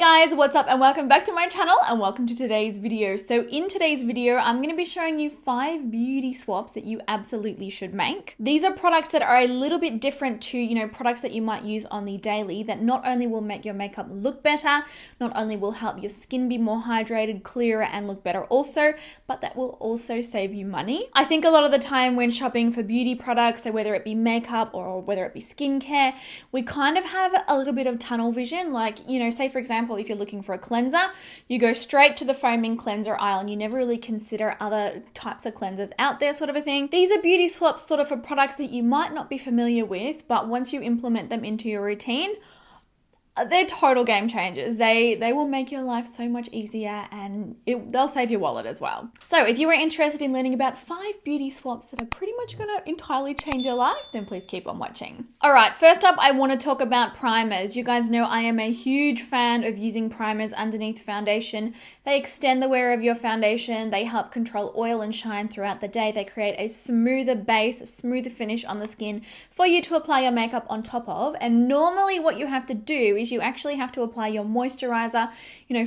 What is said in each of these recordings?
guys, what's up and welcome back to my channel and welcome to today's video. So in today's video, I'm going to be showing you 5 beauty swaps that you absolutely should make. These are products that are a little bit different to, products that you might use on the daily that not only will make your makeup look better, not only will help your skin be more hydrated, clearer and look better also, but that will also save you money. I think a lot of the time when shopping for beauty products, so whether it be makeup or whether it be skincare, we kind of have a little bit of tunnel vision. Like, say for example, if you're looking for a cleanser, you go straight to the foaming cleanser aisle and you never really consider other types of cleansers out there, sort of a thing. These are beauty swaps sort of for products that you might not be familiar with, but once you implement them into your routine, they're total game changers. They will make your life so much easier and they'll save your wallet as well. So if you are interested in learning about 5 beauty swaps that are pretty much going to entirely change your life, then please keep on watching. All right, first up, I want to talk about primers. You guys know I am a huge fan of using primers underneath foundation. They extend the wear of your foundation. They help control oil and shine throughout the day. They create a smoother base, a smoother finish on the skin for you to apply your makeup on top of. And normally what you have to do is you actually have to apply your moisturizer,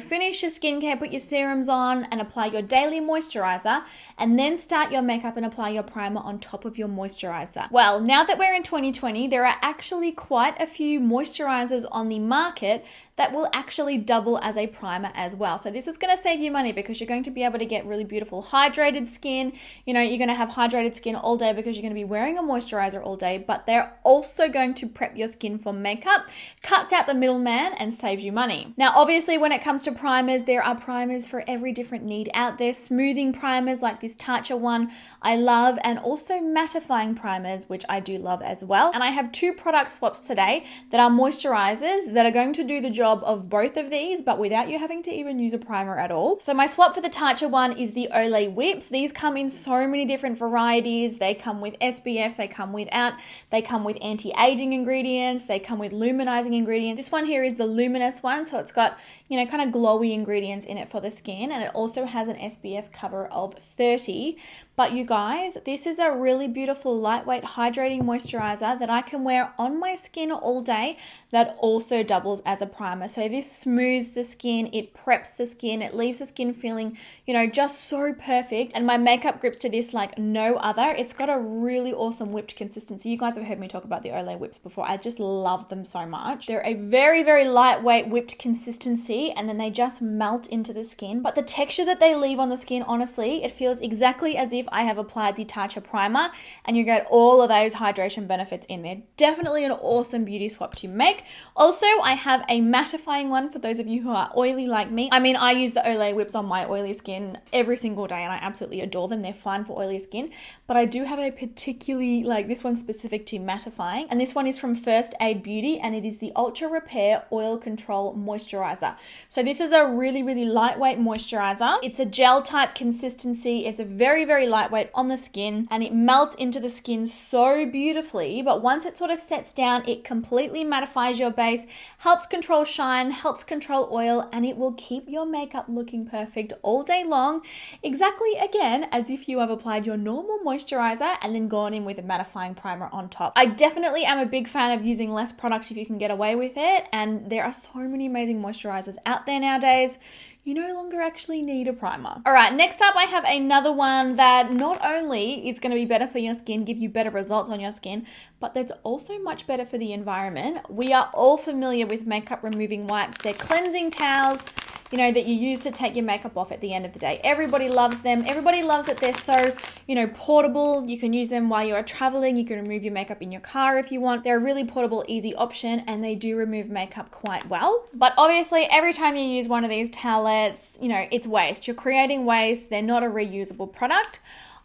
finish your skincare, put your serums on and apply your daily moisturizer and then start your makeup and apply your primer on top of your moisturizer. Well, now that we're in 2020, there are actually quite a few moisturizers on the market that will actually double as a primer as well. So this is going to save you money because you're going to be able to get really beautiful hydrated skin. You're going to have hydrated skin all day because you're going to be wearing a moisturizer all day, but they're also going to prep your skin for makeup, cuts out the middleman and saves you money. Now, obviously when it comes to primers, there are primers for every different need out there. Smoothing primers like this Tatcha one, I love, and also mattifying primers, which I do love as well. And I have 2 product swaps today that are moisturizers that are going to do the job of both of these, but without you having to even use a primer at all. So my swap for the Tatcha one is the Olay Whips. These come in so many different varieties. They come with SPF, they come without, they come with anti-aging ingredients, they come with luminizing ingredients. This one here is the luminous one, so it's got, kind of glowy ingredients in it for the skin, and it also has an SPF cover of 30. But you guys, this is a really beautiful, lightweight, hydrating moisturizer that I can wear on my skin all day that also doubles as a primer. So this smooths the skin, it preps the skin, it leaves the skin feeling, just so perfect. And my makeup grips to this like no other. It's got a really awesome whipped consistency. You guys have heard me talk about the Olay Whips before. I just love them so much. They're a very, very lightweight whipped consistency and then they just melt into the skin. But the texture that they leave on the skin, honestly, it feels exactly as if I have applied the Tatcha primer and you get all of those hydration benefits in there. Definitely an awesome beauty swap to make. Also, I have a mattifying one for those of you who are oily like me. I mean, I use the Olay Whips on my oily skin every single day and I absolutely adore them. They're fine for oily skin, but I do have a particularly, this one specific to mattifying, and this one is from First Aid Beauty and it is the Ultra Repair Oil Control Moisturizer. So this is a really, really lightweight moisturizer. It's a gel type consistency. It's a very, very lightweight on the skin and it melts into the skin so beautifully, but once it sort of sets down, it completely mattifies your base, helps control shine, helps control oil, and it will keep your makeup looking perfect all day long, exactly again as if you have applied your normal moisturizer and then gone in with a mattifying primer on top. I definitely am a big fan of using less products if you can get away with it, and there are so many amazing moisturizers out there nowadays. You no longer actually need a primer. All right, next up I have another one that not only is going to be better for your skin, give you better results on your skin, but that's also much better for the environment. We are all familiar with makeup removing wipes. They're cleansing towels, that you use to take your makeup off at the end of the day. Everybody loves them. Everybody loves that they're so, portable. You can use them while you're traveling. You can remove your makeup in your car if you want. They're a really portable, easy option, and they do remove makeup quite well. But obviously, every time you use one of these towelettes, it's waste. You're creating waste. They're not a reusable product.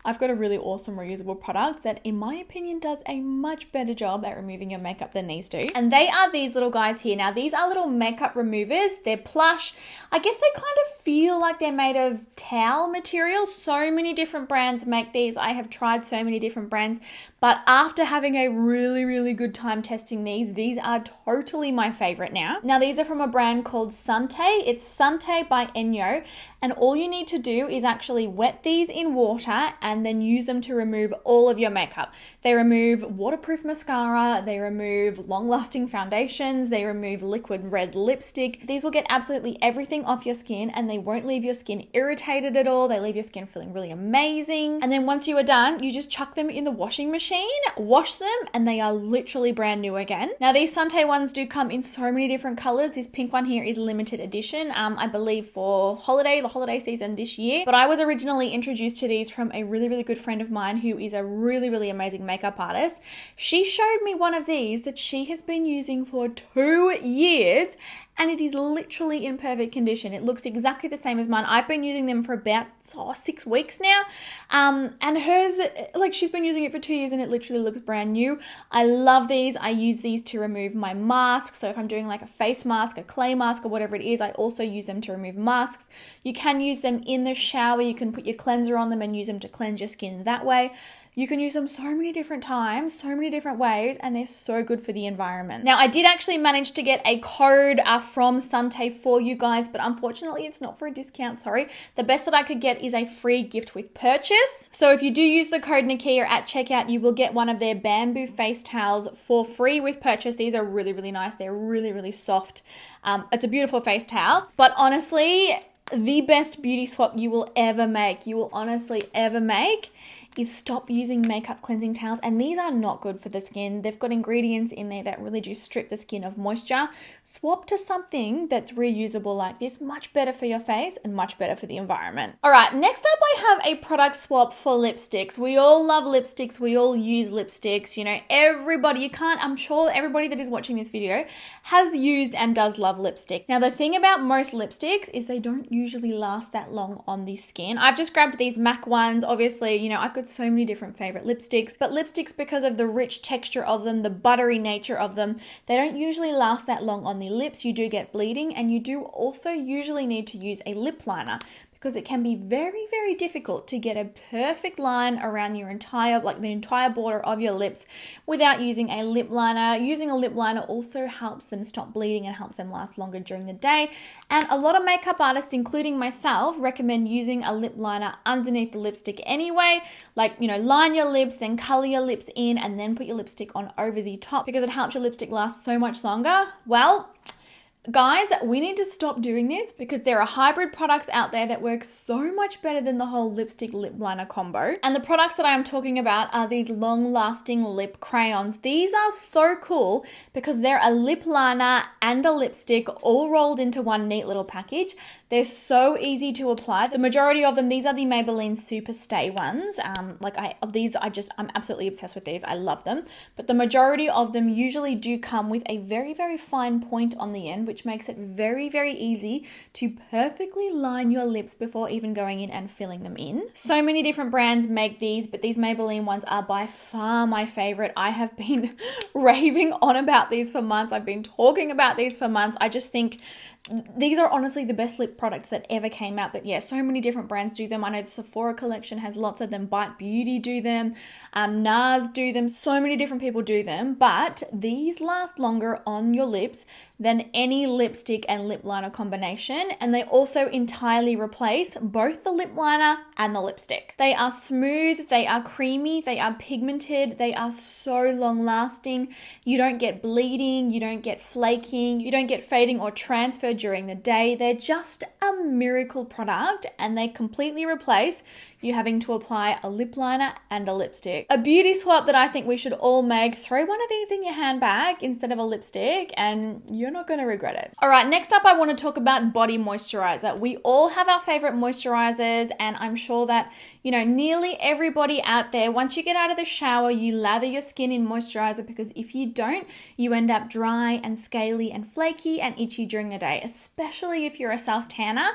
I've got a really awesome reusable product that, in my opinion, does a much better job at removing your makeup than these do. And they are these little guys here. Now, these are little makeup removers. They're plush. I guess they kind of feel like they're made of towel material. So many different brands make these. I have tried so many different brands, but after having a really, really good time testing these are totally my favorite now. Now, these are from a brand called Sante. It's Sante by Enyo. And all you need to do is actually wet these in water and then use them to remove all of your makeup. They remove waterproof mascara, they remove long-lasting foundations, they remove liquid red lipstick. These will get absolutely everything off your skin and they won't leave your skin irritated at all. They leave your skin feeling really amazing. And then once you are done, you just chuck them in the washing machine, wash them, and they are literally brand new again. Now these Sante ones do come in so many different colors. This pink one here is limited edition, I believe for the holiday season this year. But I was originally introduced to these from a really good friend of mine who is a really amazing makeup artist. She showed me one of these that she has been using for 2 years and it is literally in perfect condition. It looks exactly the same as mine. I've been using them for about 6 weeks now. And hers, like she's been using it for 2 years and it literally looks brand new. I love these. I use these to remove my mask. So if I'm doing like a face mask, a clay mask or whatever it is, I also use them to remove masks. You can use them in the shower. You can put your cleanser on them and use them to cleanse your skin that way. You can use them so many different times, so many different ways, and they're so good for the environment. Now, I did actually manage to get a code from Sante for you guys, but unfortunately, it's not for a discount, sorry. The best that I could get is a free gift with purchase. So if you do use the code Nikkia at checkout, you will get one of their bamboo face towels for free with purchase. These are really nice. They're really soft. It's a beautiful face towel, but honestly, the best beauty swap you will ever make, you will honestly ever make, is stop using makeup cleansing towels. And these are not good for the skin. They've got ingredients in there that really do strip the skin of moisture. Swap to something that's reusable like this. Much better for your face and much better for the environment. All right, next up I have a product swap for lipsticks. We all love lipsticks. We all use lipsticks. You know, I'm sure everybody that is watching this video has used and does love lipstick. Now, the thing about most lipsticks is they don't usually last that long on the skin. I've just grabbed these MAC ones. Obviously, you know, I've got so many different favorite lipsticks, but lipsticks, because of the rich texture of them, the buttery nature of them, they don't usually last that long on the lips. You do get bleeding, and you do also usually need to use a lip liner, because it can be very difficult to get a perfect line around your entire border of your lips without using a lip liner. Using a lip liner also helps them stop bleeding and helps them last longer during the day. And a lot of makeup artists, including myself, recommend using a lip liner underneath the lipstick anyway. Like, you know, line your lips, then color your lips in, and then put your lipstick on over the top, because it helps your lipstick last so much longer. Well, guys, we need to stop doing this, because there are hybrid products out there that work so much better than the whole lipstick lip liner combo. And the products that I am talking about are these long-lasting lip crayons. These are so cool because they're a lip liner and a lipstick all rolled into one neat little package. They're so easy to apply. The majority of them, these are the Maybelline Super Stay ones. I'm absolutely obsessed with these. I love them. But the majority of them usually do come with a very fine point on the end, which makes it very easy to perfectly line your lips before even going in and filling them in. So many different brands make these, but these Maybelline ones are by far my favorite. I have been raving on about these for months. I've been talking about these for months. I just think these are honestly the best lip products that ever came out. But yeah, so many different brands do them. I know the Sephora collection has lots of them. Bite Beauty do them. NARS do them. So many different people do them. But these last longer on your lips than any lipstick and lip liner combination. And they also entirely replace both the lip liner and the lipstick. They are smooth. They are creamy. They are pigmented. They are so long lasting. You don't get bleeding. You don't get flaking. You don't get fading or transfer during the day. They're just a miracle product, and they completely replace you having to apply a lip liner and a lipstick. A beauty swap that I think we should all make: throw one of these in your handbag instead of a lipstick and you're not going to regret it. All right, next up I want to talk about body moisturizer. We all have our favorite moisturizers, and I'm sure that, you know, nearly everybody out there, once you get out of the shower, you lather your skin in moisturizer, because if you don't, you end up dry and scaly and flaky and itchy during the day, especially if you're a self-tanner.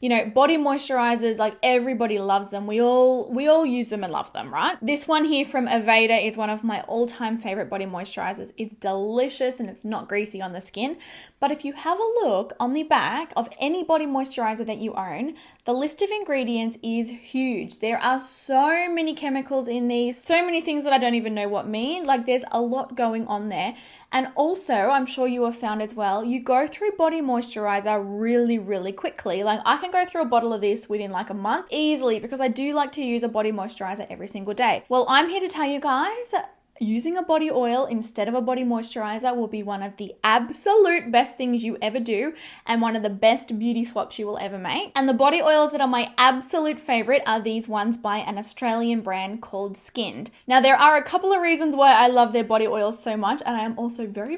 You know, body moisturizers, like, everybody loves them. We all use them and love them, right? This one here from Aveda is one of my all-time favorite body moisturizers. It's delicious and it's not greasy on the skin. But if you have a look on the back of any body moisturizer that you own, the list of ingredients is huge. There are so many chemicals in these, so many things that I don't even know what mean. Like there's a lot going on there. And also, I'm sure you have found as well, you go through body moisturizer really, really quickly. Like I can go through a bottle of this within like a month easily because I do like to use a body moisturizer every single day. Well, I'm here to tell you guys, using a body oil instead of a body moisturizer will be one of the absolute best things you ever do and one of the best beauty swaps you will ever make. And the body oils that are my absolute favorite are these ones by an Australian brand called Skinned. Now, there are a couple of reasons why I love their body oils so much, and I am also very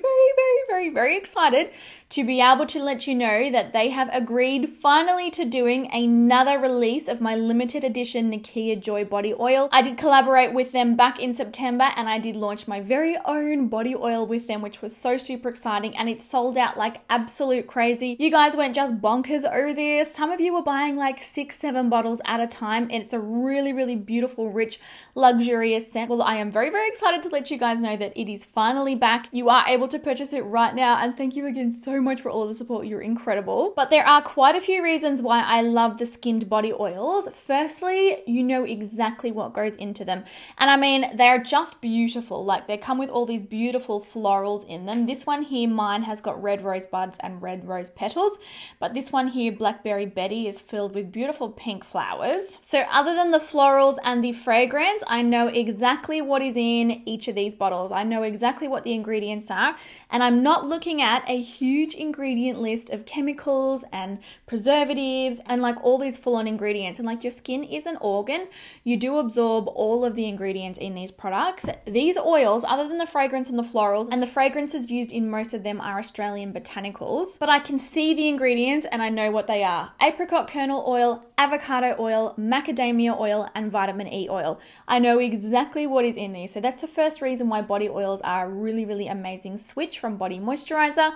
excited to be able to let you know that they have agreed finally to doing another release of my limited edition Nikkia Joy body oil. I did collaborate with them back in September, and I did launch my very own body oil with them, which was so super exciting, and it sold out like absolute crazy. You guys went just bonkers over this. Some of you were buying like 6-7 bottles at a time, and it's a really beautiful, rich, luxurious scent. Well, I am very excited to let you guys know that it is finally back. You are able to purchase it right now, and thank you again so much for all of the support. You're incredible. But there are quite a few reasons why I love the Skinned body oils. Firstly, you know exactly what goes into them, and I mean, they're just beautiful. Like they come with all these beautiful florals in them. This one here, mine has got red rose buds and red rose petals, but this one here, Blackberry Betty, is filled with beautiful pink flowers. So other than the florals and the fragrance, I know exactly what is in each of these bottles. I know exactly what the ingredients are, and I'm not looking at a huge ingredient list of chemicals and preservatives and like all these full-on ingredients. And like your skin is an organ, you do absorb all of the ingredients in these products. These oils, other than the fragrance and the florals, and the fragrances used in most of them are Australian botanicals, but I can see the ingredients and I know what they are. Apricot kernel oil, avocado oil, macadamia oil, and vitamin E oil. I know exactly what is in these. So that's the first reason why body oils are a really amazing switch from body moisturizer.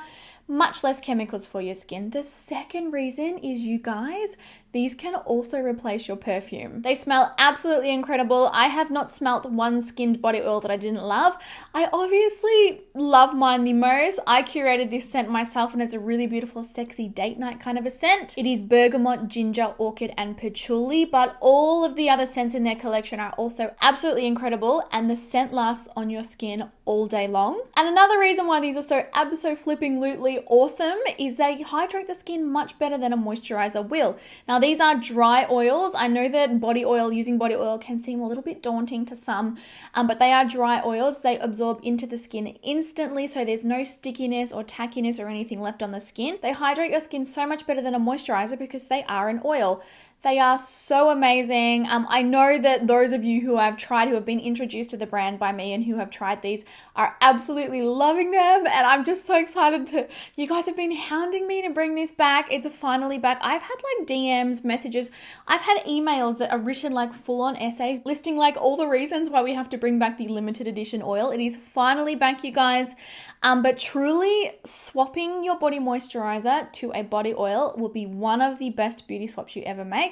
Much less chemicals for your skin. The second reason is, you guys, these can also replace your perfume. They smell absolutely incredible. I have not smelt one Skinned body oil that I didn't love. I obviously love mine the most. I curated this scent myself, and it's a really beautiful, sexy date night kind of a scent. It is bergamot, ginger, orchid, and patchouli, but all of the other scents in their collection are also absolutely incredible, and the scent lasts on your skin all day long. And another reason why these are so abso-flipping-lutely awesome is they hydrate the skin much better than a moisturizer will. Now, these are dry oils. I know that using body oil can seem a little bit daunting to some, but they are dry oils. They absorb into the skin instantly, so there's no stickiness or tackiness or anything left on the skin. They hydrate your skin so much better than a moisturizer because they are an oil. They are so amazing. I know that those of you who have been introduced to the brand by me and who have tried these are absolutely loving them. And I'm just so excited you guys have been hounding me to bring this back. It's finally back. I've had like DMs, messages. I've had emails that are written like full-on essays listing like all the reasons why we have to bring back the limited edition oil. It is finally back, you guys. But truly, swapping your body moisturizer to a body oil will be one of the best beauty swaps you ever make.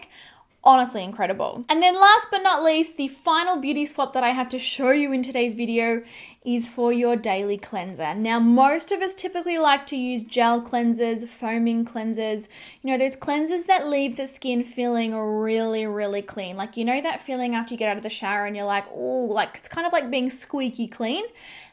Honestly incredible. And then last but not least, the final beauty swap that I have to show you in today's video is for your daily cleanser. Now, most of us typically like to use gel cleansers, foaming cleansers. You know, those cleansers that leave the skin feeling really clean. Like, you know that feeling after you get out of the shower and you're like, oh, like it's kind of like being squeaky clean.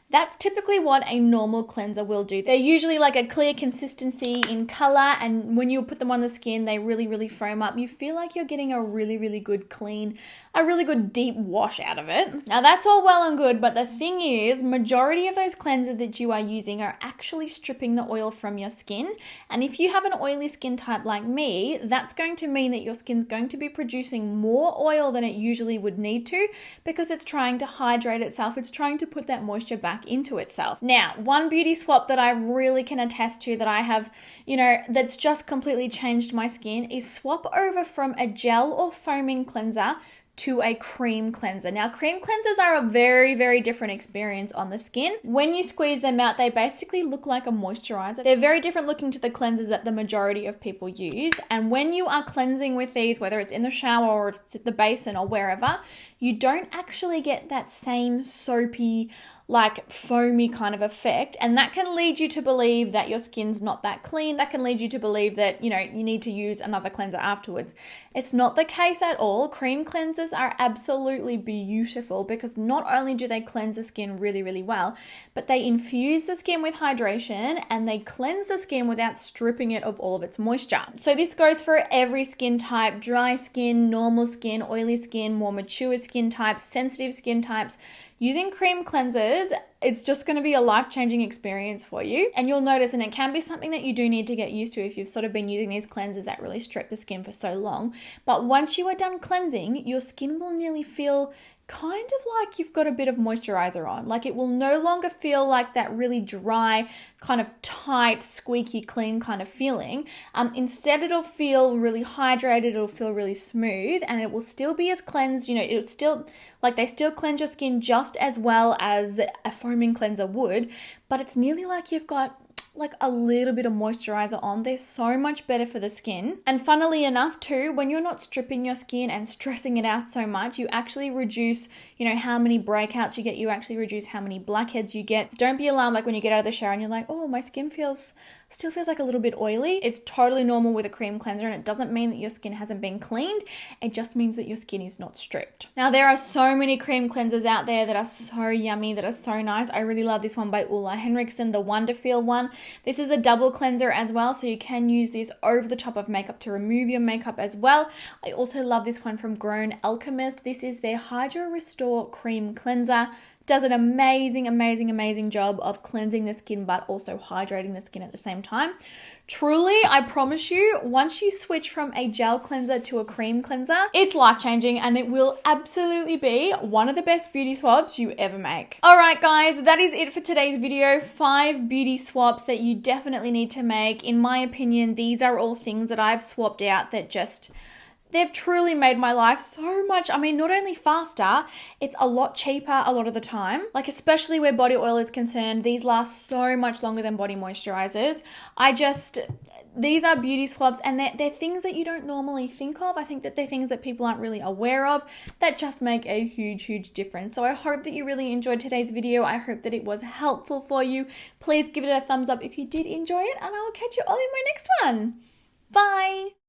That's typically what a normal cleanser will do. They're usually like a clear consistency in color, and when you put them on the skin, they really foam up. You feel like you're getting a really good clean, a really good deep wash out of it. Now that's all well and good, but the thing is, majority of those cleansers that you are using are actually stripping the oil from your skin. And if you have an oily skin type like me, that's going to mean that your skin's going to be producing more oil than it usually would need to, because it's trying to hydrate itself. It's trying to put that moisture back into itself. Now, one beauty swap that I really can attest to that I have, that's just completely changed my skin is swap over from a gel or foaming cleanser to a cream cleanser. Now, cream cleansers are a very different experience on the skin. When you squeeze them out, they basically look like a moisturizer. They're very different looking to the cleansers that the majority of people use. And when you are cleansing with these, whether it's in the shower or if it's at the basin or wherever, you don't actually get that same soapy, like foamy kind of effect, and that can lead you to believe that your skin's not that clean. That can lead you to believe that, you know, you need to use another cleanser afterwards. It's not the case at all. Cream cleansers are absolutely beautiful because not only do they cleanse the skin really, really well, but they infuse the skin with hydration and they cleanse the skin without stripping it of all of its moisture. So this goes for every skin type: dry skin, normal skin, oily skin, more mature skin types, sensitive skin types. Using cream cleansers, it's just going to be a life-changing experience for you. And you'll notice, and it can be something that you do need to get used to if you've sort of been using these cleansers that really strip the skin for so long. But once you are done cleansing, your skin will nearly feel kind of like you've got a bit of moisturizer on. Like, it will no longer feel like that really dry, kind of tight, squeaky clean kind of feeling. Instead, it'll feel really hydrated, it'll feel really smooth, and it will still be as cleansed. You know, it'll still, like, they still cleanse your skin just as well as a foaming cleanser would, but it's nearly like you've got like a little bit of moisturizer on. They're so much better for the skin. And funnily enough too, when you're not stripping your skin and stressing it out so much, you actually reduce, you know, how many breakouts you get. You actually reduce how many blackheads you get. Don't be alarmed like when you get out of the shower and you're like, oh, my skin still feels like a little bit oily. It's totally normal with a cream cleanser, and it doesn't mean that your skin hasn't been cleaned. It just means that your skin is not stripped. Now, there are so many cream cleansers out there that are so yummy, that are so nice. I really love this one by Ulla Henriksen, the Wonder Feel one. This is a double cleanser as well, so you can use this over the top of makeup to remove your makeup as well. I also love this one from Grown Alchemist. This is their Hydro Restore Cream Cleanser. Does an amazing job of cleansing the skin but also hydrating the skin at the same time. Truly, I promise you, once you switch from a gel cleanser to a cream cleanser, it's life-changing and it will absolutely be one of the best beauty swaps you ever make. All right, guys, that is it for today's video. 5 beauty swaps that you definitely need to make. In my opinion, these are all things that I've swapped out that just... they've truly made my life so much, I mean, not only faster, it's a lot cheaper a lot of the time. Like, especially where body oil is concerned, these last so much longer than body moisturizers. These are beauty swaps, and they're things that you don't normally think of. I think that they're things that people aren't really aware of that just make a huge difference. So I hope that you really enjoyed today's video. I hope that it was helpful for you. Please give it a thumbs up if you did enjoy it, and I will catch you all in my next one. Bye!